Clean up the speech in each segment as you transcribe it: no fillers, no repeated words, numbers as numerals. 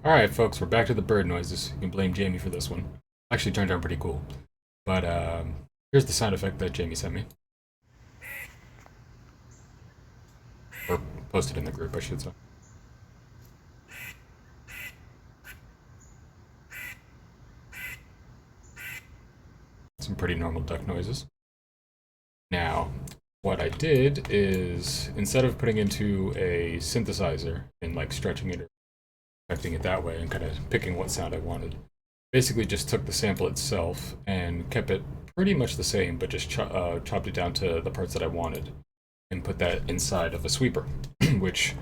Alright, folks, we're back to the bird noises. You can blame Jamie for this one. Actually turned out pretty cool. But here's the sound effect that Jamie sent me. Or posted in the group, I should say. Some pretty normal duck noises. Now, what I did is, instead of putting into a synthesizer and like stretching it or affecting it that way and kind of picking what sound I wanted, basically just took the sample itself and kept it pretty much the same, but just chopped it down to the parts that I wanted and put that inside of a sweeper, which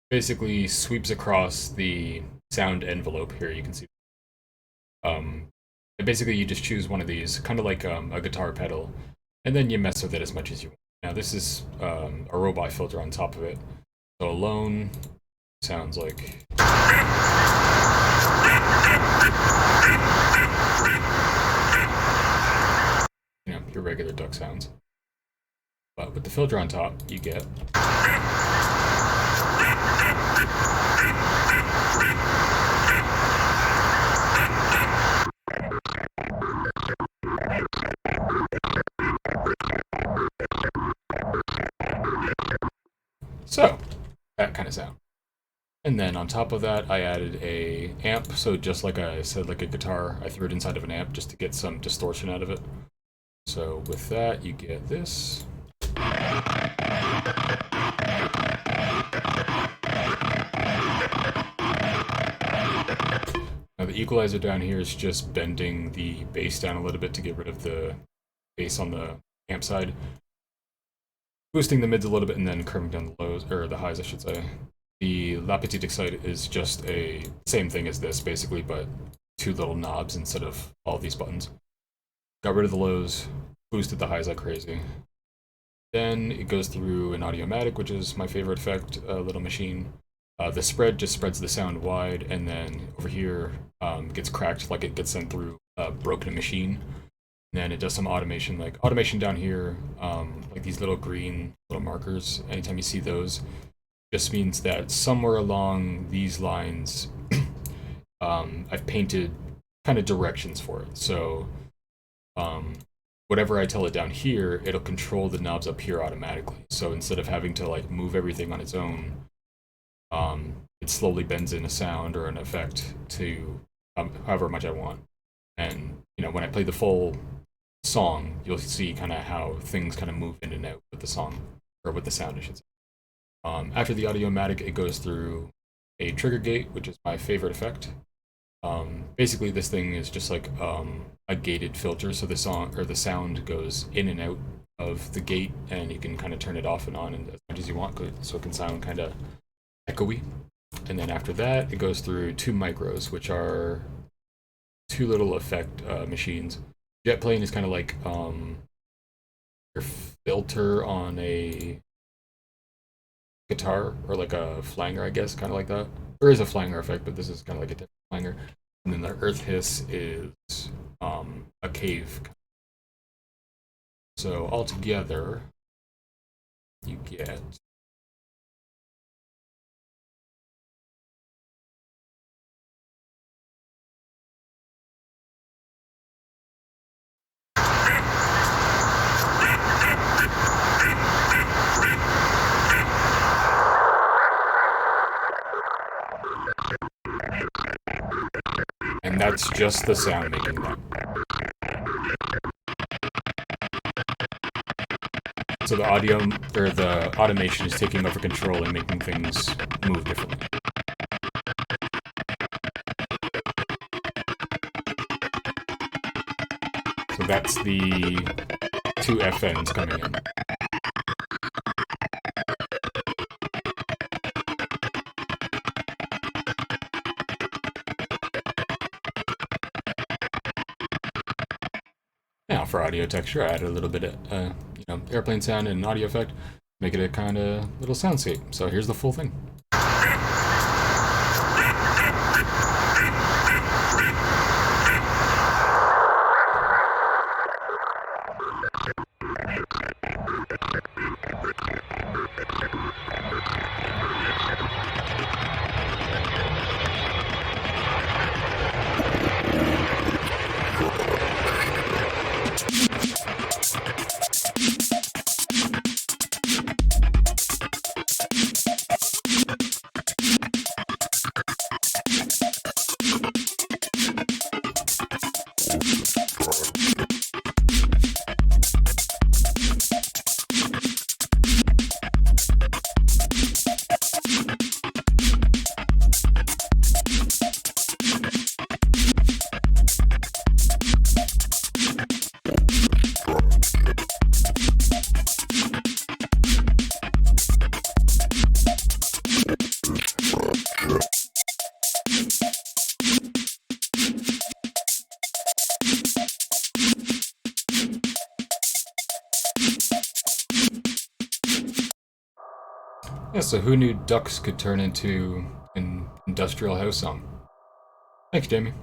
basically sweeps across the sound envelope here. You can see. And basically, you just choose one of these, kind of like a guitar pedal, and then you mess with it as much as you want. Now, this is a robot filter on top of it. So alone sounds like. Your regular duck sounds. But with the filter on top, you get. So, that kind of sound. And then on top of that, I added a amp. So just like I said, like a guitar, I threw it inside of an amp just to get some distortion out of it. So with that, you get this. Now the equalizer down here is just bending the bass down a little bit to get rid of the bass on the amp side. Boosting the mids a little bit and then curving down the lows, or the highs I should say. The La Petite Excite is just a same thing as this basically, but two little knobs instead of all these buttons. Got rid of the lows, boosted the highs like crazy. Then it goes through an Audiomatic, which is my favorite effect, little machine. The spread just spreads the sound wide, and then over here gets cracked like it gets sent through a broken machine. And then it does some automation, like automation down here, like these little green little markers. Anytime you see those, just means that somewhere along these lines, I've painted kind of directions for it. So whatever I tell it down here, it'll control the knobs up here automatically. So instead of having to like move everything on its own, it slowly bends in a sound or an effect to however much I want. And when I play the full song, you'll see kind of how things kind of move in and out with the song, or with the sound, I should say. After the Audiomatic, it goes through a trigger gate, which is my favorite effect. Basically, this thing is just like a gated filter, so the sound goes in and out of the gate, and you can kind of turn it off and on and as much as you want, so it can sound kind of echoey. And then after that, it goes through two micros, which are two little effect machines. Jet plane is kind of like your filter on a guitar, or like a flanger, I guess, kind of like that. There is a flanger effect, but this is kind of like a different flanger. And then the earth hiss is a cave. So altogether, you get. And that's just the sound making that. So the audio, or the automation, is taking over control and making things move differently. So that's the two FNs coming in. Now for audio texture, I added a little bit of airplane sound and an audio effect, make it a kind of little soundscape. So here's the full thing. Yeah, so who knew ducks could turn into an industrial house song? Thanks, Jamie.